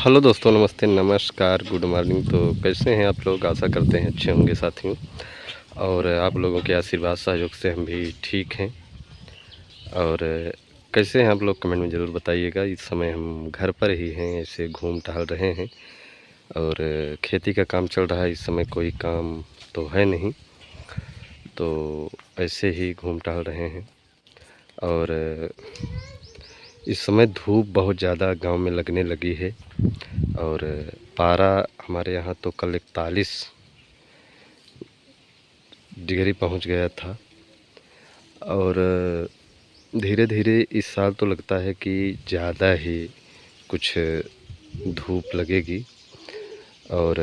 Hello दोस्तों, नमस्ते, नमस्कार, गुड मॉर्निंग। तो कैसे हैं आप लोग? आशा करते हैं अच्छे होंगे साथियों। और आप लोगों के आशीर्वाद सहयोग से हम भी ठीक हैं। और कैसे हैं आप लोग, कमेंट में ज़रूर बताइएगा। इस समय हम घर पर ही हैं, ऐसे घूम टहल रहे हैं। और खेती का काम चल रहा है इस समय, कोई काम तो है नहीं, तो ऐसे ही घूम टहल रहे हैं। और इस समय धूप बहुत ज़्यादा गांव में लगने लगी है। और पारा हमारे यहाँ तो कल 41 डिग्री पहुँच गया था। और धीरे धीरे इस साल तो लगता है कि ज़्यादा ही कुछ धूप लगेगी। और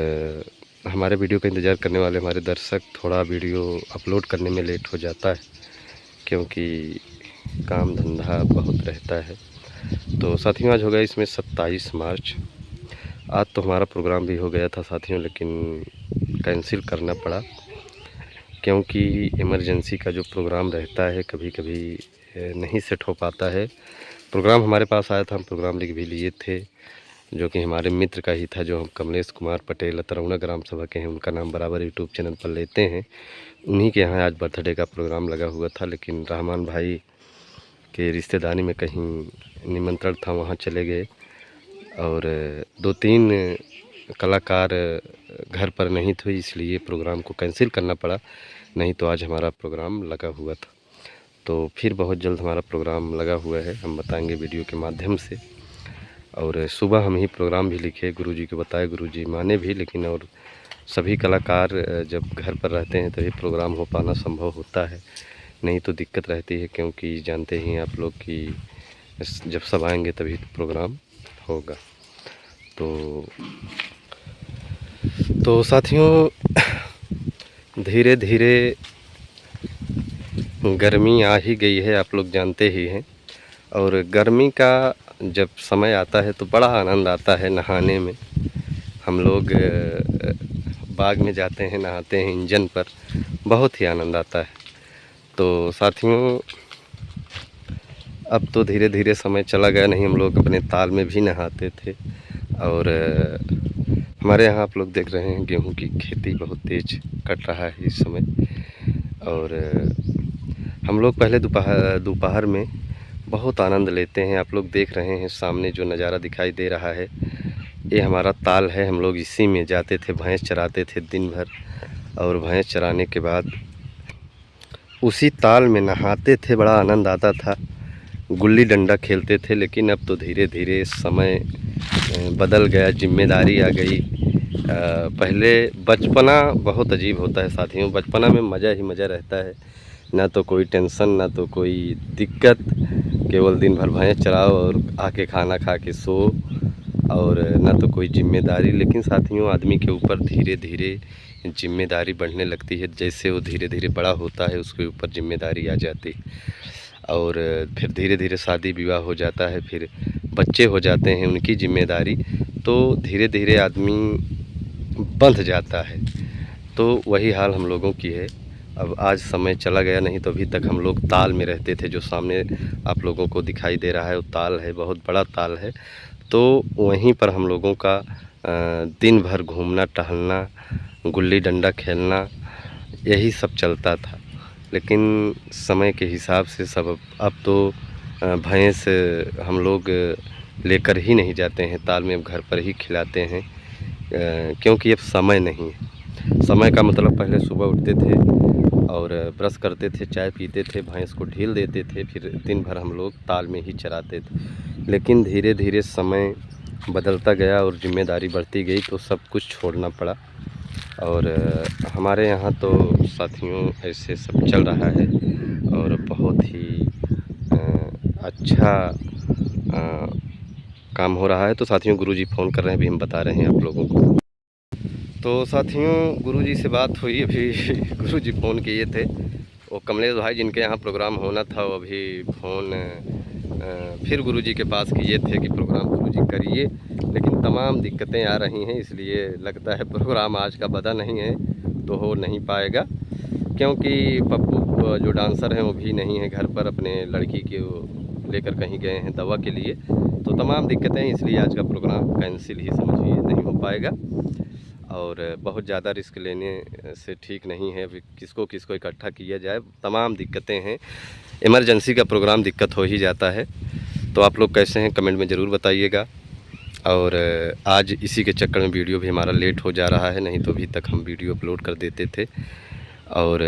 हमारे वीडियो का इंतज़ार करने वाले हमारे दर्शक थोड़ा वीडियो अपलोड करने में लेट हो जाता है, क्योंकि काम धंधा बहुत रहता है। तो साथियों, आज हो गया इसमें 27 मार्च। आज तो हमारा प्रोग्राम भी हो गया था साथियों, लेकिन कैंसिल करना पड़ा, क्योंकि इमरजेंसी का जो प्रोग्राम रहता है कभी कभी नहीं सेट हो पाता है। प्रोग्राम हमारे पास आया था, हम प्रोग्राम लिख भी लिए थे, जो कि हमारे मित्र का ही था, जो हम कमलेश कुमार पटेल तरौना ग्राम सभा के हैं, उनका नाम बराबर यूट्यूब चैनल पर लेते हैं। उन्हीं के यहाँ आज बर्थडे का प्रोग्राम लगा हुआ था, लेकिन रहमान भाई के रिश्तेदारी में कहीं निमंत्रण था, वहाँ चले गए। और 2-3 कलाकार घर पर नहीं थे, इसलिए प्रोग्राम को कैंसिल करना पड़ा। नहीं तो आज हमारा प्रोग्राम लगा हुआ था। तो फिर बहुत जल्द हमारा प्रोग्राम लगा हुआ है, हम बताएंगे वीडियो के माध्यम से। और सुबह हम ही प्रोग्राम भी लिखे, गुरुजी को बताए, गुरुजी माने भी। लेकिन और सभी कलाकार जब घर पर रहते हैं तभी प्रोग्राम हो पाना संभव होता है, नहीं तो दिक्कत रहती है, क्योंकि जानते ही आप लोग कि जब सब आएंगे तभी प्रोग्राम होगा। तो साथियों, धीरे धीरे गर्मी आ ही गई है, आप लोग जानते ही हैं। और गर्मी का जब समय आता है तो बड़ा आनंद आता है नहाने में। हम लोग बाग में जाते हैं, नहाते हैं इंजन पर, बहुत ही आनंद आता है। तो साथियों, अब तो धीरे धीरे समय चला गया, नहीं हम लोग अपने ताल में भी नहाते थे। और हमारे यहाँ आप लोग देख रहे हैं गेहूं की खेती बहुत तेज़ कट रहा है इस समय। और हम लोग पहले दोपहर में बहुत आनंद लेते हैं। आप लोग देख रहे हैं सामने जो नज़ारा दिखाई दे रहा है, ये हमारा ताल है। हम लोग इसी में जाते थे, भैंस चराते थे दिन भर। और भैंस चराने के बाद उसी ताल में नहाते थे, बड़ा आनंद आता था, गुल्ली डंडा खेलते थे। लेकिन अब तो धीरे धीरे समय बदल गया, जिम्मेदारी आ गई। पहले बचपना बहुत अजीब होता है साथियों, बचपना में मज़ा ही मज़ा रहता है, ना तो कोई टेंशन, ना तो कोई दिक्कत, केवल दिन भर भैंस चराओ और आके खाना खा के सो। और ना तो कोई जिम्मेदारी। लेकिन साथियों, आदमी के ऊपर धीरे धीरे जिम्मेदारी बढ़ने लगती है, जैसे वो धीरे धीरे बड़ा होता है उसके ऊपर जिम्मेदारी आ जाती है। और फिर धीरे धीरे शादी विवाह हो जाता है, फिर बच्चे हो जाते हैं, उनकी जिम्मेदारी, तो धीरे धीरे आदमी बंध जाता है। तो वही हाल हम लोगों की है। अब आज समय चला गया, नहीं तो अभी तक हम लोग ताल में रहते थे। जो सामने आप लोगों को दिखाई दे रहा है वो ताल है, बहुत बड़ा ताल है। तो वहीं पर हम लोगों का दिन भर घूमना टहलना, गुल्ली डंडा खेलना, यही सब चलता था। लेकिन समय के हिसाब से सब अब तो भैंस हम लोग लेकर ही नहीं जाते हैं ताल में, अब घर पर ही खिलाते हैं। क्योंकि अब समय नहीं है। समय का मतलब, पहले सुबह उठते थे और ब्रश करते थे, चाय पीते थे, भैंस को ढील देते थे, फिर दिन भर हम लोग ताल में ही चराते थे। लेकिन धीरे धीरे समय बदलता गया और जिम्मेदारी बढ़ती गई, तो सब कुछ छोड़ना पड़ा। और हमारे यहाँ तो साथियों ऐसे सब चल रहा है, और बहुत ही अच्छा काम हो रहा है। तो साथियों, गुरुजी फ़ोन कर रहे हैं, अभी हम बता रहे हैं आप लोगों को। तो साथियों, गुरुजी से बात हुई अभी गुरुजी फ़ोन किए थे, वो कमलेश भाई जिनके यहाँ प्रोग्राम होना था, वो अभी फ़ोन फिर गुरुजी के पास किए थे कि प्रोग्राम गुरुजी करिए। लेकिन तमाम दिक्कतें आ रही हैं, इसलिए लगता है प्रोग्राम आज का बदा नहीं है, तो हो नहीं पाएगा। क्योंकि पप्पू जो डांसर हैं वो भी नहीं है घर पर, अपने लड़की के लेकर कहीं गए हैं दवा के लिए। तो तमाम दिक्कतें हैं, इसलिए आज का प्रोग्राम कैंसिल ही समझिए, नहीं हो पाएगा। और बहुत ज़्यादा रिस्क लेने से ठीक नहीं है, अभी किसको किसको इकट्ठा किया जाए, तमाम दिक्कतें हैं। इमरजेंसी का प्रोग्राम दिक्कत हो ही जाता है। तो आप लोग कैसे हैं कमेंट में ज़रूर बताइएगा। और आज इसी के चक्कर में वीडियो भी हमारा लेट हो जा रहा है, नहीं तो अभी तक हम वीडियो अपलोड कर देते थे। और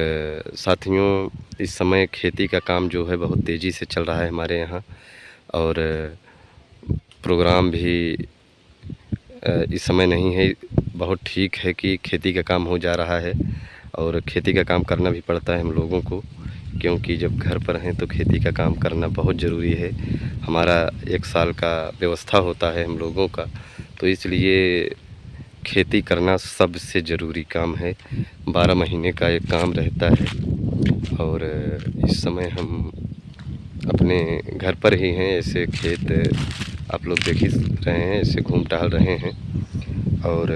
साथियों, इस समय खेती का काम जो है बहुत तेज़ी से चल रहा है हमारे यहाँ। और प्रोग्राम भी इस समय नहीं है। बहुत ठीक है कि खेती का काम हो जा रहा है, और खेती का काम करना भी पड़ता है हम लोगों को, क्योंकि जब घर पर हैं तो खेती का काम करना बहुत ज़रूरी है। हमारा 1 साल का व्यवस्था होता है हम लोगों का, तो इसलिए खेती करना सबसे ज़रूरी काम है। 12 महीने का एक काम रहता है। और इस समय हम अपने घर पर ही हैं, ऐसे खेत आप लोग देख ही रहे हैं, ऐसे घूम टहल रहे हैं। और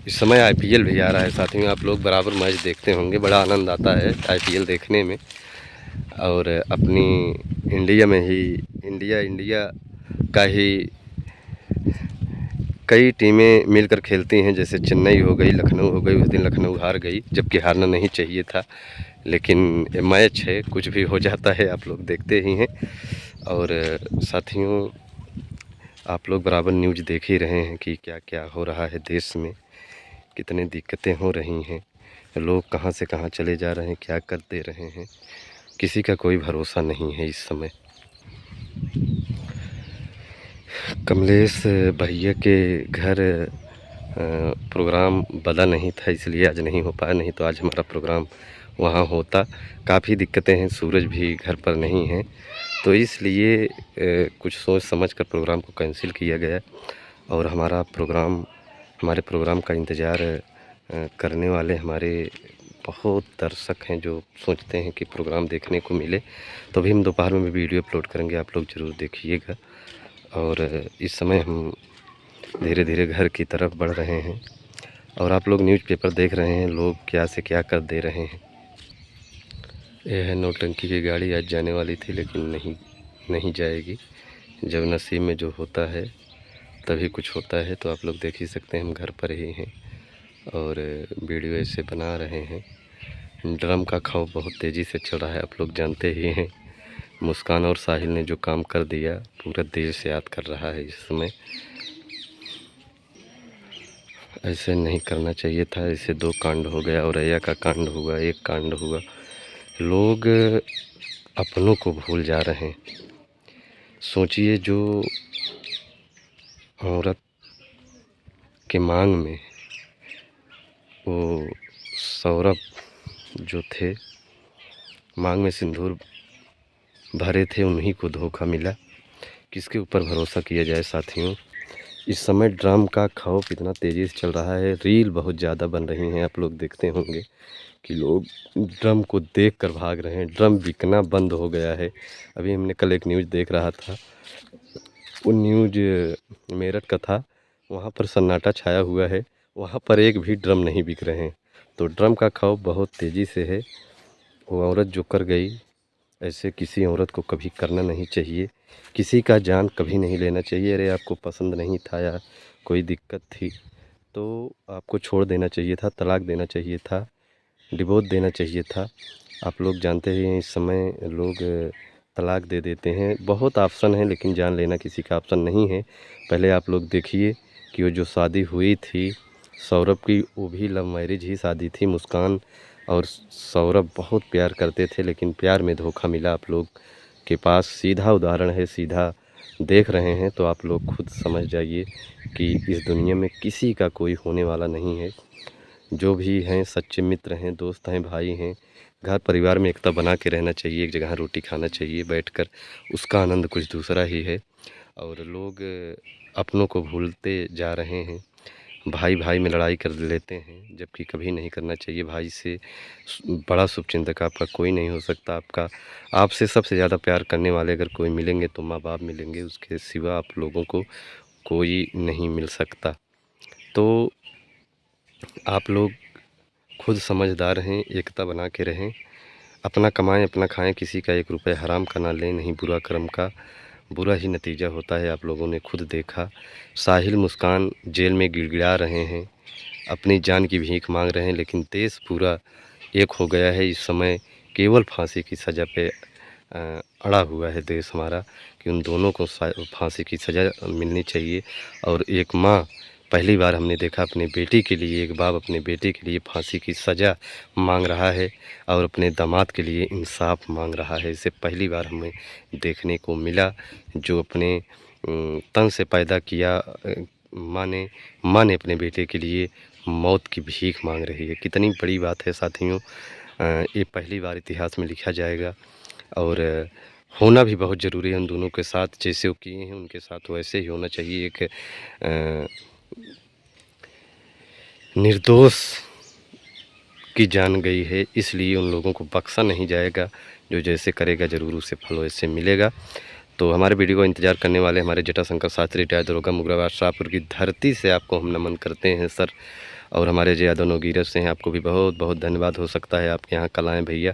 इस समय आईपीएल भी आ रहा है साथियों, आप लोग बराबर मैच देखते होंगे, बड़ा आनंद आता है आईपीएल देखने में। और अपनी इंडिया में ही इंडिया का ही कई टीमें मिलकर खेलती हैं, जैसे चेन्नई हो गई, लखनऊ हो गई। उस दिन लखनऊ हार गई, जबकि हारना नहीं चाहिए था, लेकिन मैच है, कुछ भी हो जाता है, आप लोग देखते ही हैं। और साथियों, आप लोग बराबर न्यूज़ देख ही रहे हैं कि क्या क्या हो रहा है देश में, कितनी दिक्कतें हो रही हैं, लोग कहां से कहां चले जा रहे हैं, क्या कर दे रहे हैं, किसी का कोई भरोसा नहीं है इस समय। कमलेश भैया के घर प्रोग्राम बना नहीं था, इसलिए आज नहीं हो पाया, नहीं तो आज हमारा प्रोग्राम वहाँ होता। काफ़ी दिक्कतें हैं, सूरज भी घर पर नहीं है, तो इसलिए कुछ सोच समझ कर प्रोग्राम को कैंसिल किया गया। और हमारे प्रोग्राम का इंतज़ार करने वाले हमारे बहुत दर्शक हैं, जो सोचते हैं कि प्रोग्राम देखने को मिले। तो अभी हम दोपहर में भी वीडियो अपलोड करेंगे, आप लोग ज़रूर देखिएगा। और इस समय हम धीरे धीरे घर की तरफ बढ़ रहे हैं, और आप लोग न्यूज़पेपर देख रहे हैं, लोग क्या से क्या कर दे रहे हैं। यह है नौटंकी की गाड़ी, आज जाने वाली थी लेकिन नहीं जाएगी। जब नसीब में जो होता है तभी कुछ होता है। तो आप लोग देख ही सकते हैं, हम घर पर ही हैं और वीडियो ऐसे बना रहे हैं। ड्रम का खौफ बहुत तेज़ी से चल रहा है, आप लोग जानते ही हैं। मुस्कान और साहिल ने जो काम कर दिया, पूरा देश याद कर रहा है इस समय। ऐसे नहीं करना चाहिए था, ऐसे 2 कांड हो गया, औरैया का कांड हुआ, 1 कांड हुआ। लोग अपनों को भूल जा रहे हैं। सोचिए, जो औरत के मांग में वो सौरभ जो थे, मांग में सिंदूर भरे थे, उन्हीं को धोखा मिला। किसके ऊपर भरोसा किया जाए साथियों। इस समय ड्रम का खौफ इतना तेज़ी से चल रहा है, रील बहुत ज़्यादा बन रही हैं, आप लोग देखते होंगे कि लोग ड्रम को देखकर भाग रहे हैं। ड्रम बिकना बंद हो गया है। अभी हमने कल एक न्यूज़ देख रहा था, वो न्यूज़ मेरठ का था, वहाँ पर सन्नाटा छाया हुआ है, वहाँ पर एक भी ड्रम नहीं बिक रहे हैं। तो ड्रम का खौफ बहुत तेज़ी से है। वो औरत जो कर गई, ऐसे किसी औरत को कभी करना नहीं चाहिए। किसी का जान कभी नहीं लेना चाहिए। अरे आपको पसंद नहीं था या कोई दिक्कत थी तो आपको छोड़ देना चाहिए था, तलाक देना चाहिए था, डिवोर्स देना चाहिए था। आप लोग जानते ही हैं, इस समय लोग तलाक दे देते हैं। बहुत ऑप्शन है, लेकिन जान लेना किसी का ऑप्शन नहीं है। पहले आप लोग देखिए कि वो जो शादी हुई थी सौरभ की, वो भी लव मैरिज ही शादी थी। मुस्कान और सौरभ बहुत प्यार करते थे, लेकिन प्यार में धोखा मिला। आप लोग के पास सीधा उदाहरण है, सीधा देख रहे हैं, तो आप लोग खुद समझ जाइए कि इस दुनिया में किसी का कोई होने वाला नहीं है। जो भी हैं सच्चे मित्र हैं, दोस्त हैं, भाई हैं। घर परिवार में एकता बना के रहना चाहिए, एक जगह रोटी खाना चाहिए बैठकर, उसका आनंद कुछ दूसरा ही है। और लोग अपनों को भूलते जा रहे हैं, भाई भाई में लड़ाई कर लेते हैं, जबकि कभी नहीं करना चाहिए। भाई से बड़ा शुभचिंतक आपका कोई नहीं हो सकता। आपसे सबसे ज़्यादा प्यार करने वाले अगर कोई मिलेंगे तो माँ बाप मिलेंगे, उसके सिवा आप लोगों को कोई नहीं मिल सकता। तो आप लोग खुद समझदार हैं, एकता बना के रहें, अपना कमाएं अपना खाएं, किसी का 1 रुपया हराम का ना लें, नहीं बुरा कर्म का। बुरा ही नतीजा होता है। आप लोगों ने खुद देखा, साहिल मुस्कान जेल में गिड़गिड़ा रहे हैं, अपनी जान की भीख मांग रहे हैं, लेकिन देश पूरा एक हो गया है इस समय। केवल फांसी की सज़ा पे अड़ा हुआ है देश हमारा कि उन दोनों को फांसी की सज़ा मिलनी चाहिए। और एक माँ, पहली बार हमने देखा अपने बेटी के लिए, एक बाप अपने बेटे के लिए फांसी की सज़ा मांग रहा है और अपने दामाद के लिए इंसाफ मांग रहा है। इसे पहली बार हमें देखने को मिला। जो अपने तन से पैदा किया माँ ने अपने बेटे के लिए मौत की भीख मांग रही है। कितनी बड़ी बात है साथियों। ये पहली बार इतिहास में लिखा जाएगा और होना भी बहुत ज़रूरी है। उन दोनों के साथ जैसे वो किए हैं उनके साथ वैसे ही होना चाहिए। एक निर्दोष की जान गई है, इसलिए उन लोगों को बख्शा नहीं जाएगा। जो जैसे करेगा ज़रूर उसे फल वैसे मिलेगा। तो हमारे वीडियो को इंतज़ार करने वाले हमारे जटाशंकर शास्त्री रिटायर्ड दरोगा मुगराबाद शाहपुर की धरती से आपको हम नमन करते हैं सर। और हमारे जय यादव नौगीरज से हैं, आपको भी बहुत बहुत धन्यवाद। हो सकता है आपके यहाँ कल आएँ भैया,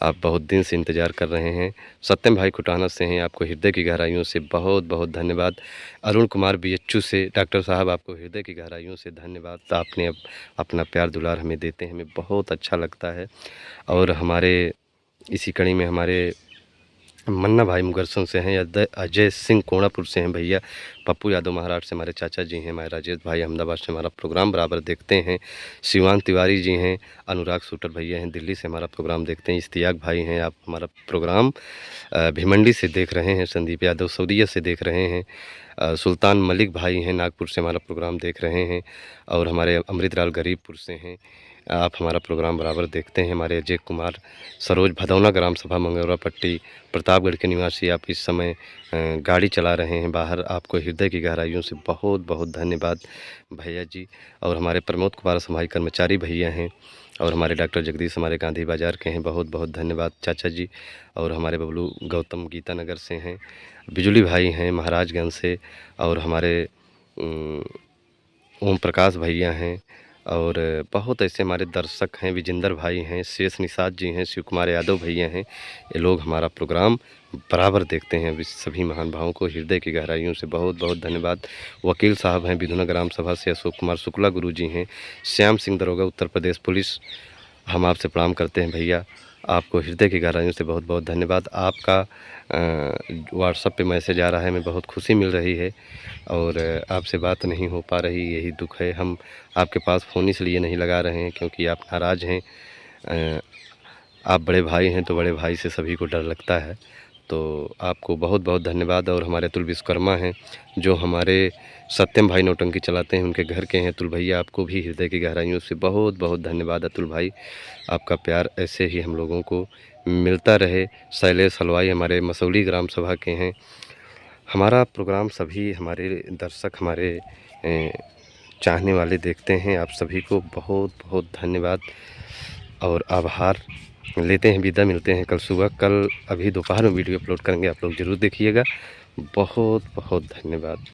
आप बहुत दिन से इंतज़ार कर रहे हैं। सत्यम भाई खुटाना से हैं, आपको हृदय की गहराइयों से बहुत बहुत धन्यवाद। अरुण कुमार बीएचयू से, डॉक्टर साहब आपको हृदय की गहराइयों से धन्यवाद। आपने अपना प्यार दुलार हमें देते हैं, हमें बहुत अच्छा लगता है। और हमारे इसी कड़ी में हमारे मन्ना भाई मुगरसन से हैं, अजय सिंह कोणापुर से हैं भैया, पप्पू यादव महाराष्ट्र से हमारे चाचा जी हैं, हमारे राजेश भाई अहमदाबाद से हमारा प्रोग्राम बराबर देखते हैं, शिवान तिवारी जी हैं, अनुराग सूटर भैया हैं, दिल्ली से हमारा प्रोग्राम देखते हैं, इश्तियाक भाई हैं, आप हमारा प्रोग्राम भिमंडी से देख रहे हैं, संदीप यादव सऊदीया से देख रहे हैं, सुल्तान मलिक भाई हैं, नागपुर से हमारा प्रोग्राम देख रहे हैं, और हमारे अमृतलाल गरीबपुर से हैं, आप हमारा प्रोग्राम बराबर देखते हैं। हमारे अजय कुमार सरोज भदौना ग्राम सभा मंगौरा पट्टी प्रतापगढ़ के निवासी, आप इस समय गाड़ी चला रहे हैं बाहर, आपको हृदय की गहराइयों से बहुत बहुत धन्यवाद भैया जी। और हमारे प्रमोद कुमार समाज कर्मचारी भैया हैं, और हमारे डॉक्टर जगदीश हमारे गांधी बाज़ार के हैं, बहुत बहुत धन्यवाद चाचा जी। और हमारे बबलू गौतम गीता नगर से हैं, बिजली भाई हैं महाराजगंज से, और हमारे ओम प्रकाश भैया हैं, और बहुत ऐसे हमारे दर्शक हैं, विजेंद्र भाई हैं, शेष निषाद जी हैं, शिव कुमार यादव भैया हैं। ये लोग हमारा प्रोग्राम बराबर देखते हैं। इस सभी महान भावों को हृदय की गहराइयों से बहुत बहुत धन्यवाद। वकील साहब हैं विधुना ग्राम सभा से, अशोक कुमार शुक्ला गुरु जी हैं, श्याम सिंह दरोगा उत्तर प्रदेश पुलिस, हम आपसे प्रणाम करते हैं भैया। आपको हृदय की गहराइयों से बहुत बहुत धन्यवाद। आपका व्हाट्सएप पे मैसेज आ रहा है, हमें बहुत खुशी मिल रही है, और आपसे बात नहीं हो पा रही, यही दुख है। हम आपके पास फ़ोन इसलिए नहीं लगा रहे हैं क्योंकि आप नाराज़ हैं। आप बड़े भाई हैं तो बड़े भाई से सभी को डर लगता है। तो आपको बहुत बहुत धन्यवाद। और हमारे अतुल विश्वकर्मा हैं जो हमारे सत्यम भाई नौटंकी चलाते हैं, उनके घर के हैं अतुल भैया, आपको भी हृदय की गहराइयों से बहुत बहुत धन्यवाद अतुल भाई। आपका प्यार ऐसे ही हम लोगों को मिलता रहे। शैलेश हलवाई हमारे मसौली ग्राम सभा के हैं। हमारा प्रोग्राम सभी हमारे दर्शक, हमारे चाहने वाले देखते हैं। आप सभी को बहुत बहुत धन्यवाद और आभार। लेते हैं विदा, मिलते हैं कल सुबह। कल अभी दोपहर में वीडियो अपलोड करेंगे, आप लोग ज़रूर देखिएगा। बहुत बहुत धन्यवाद।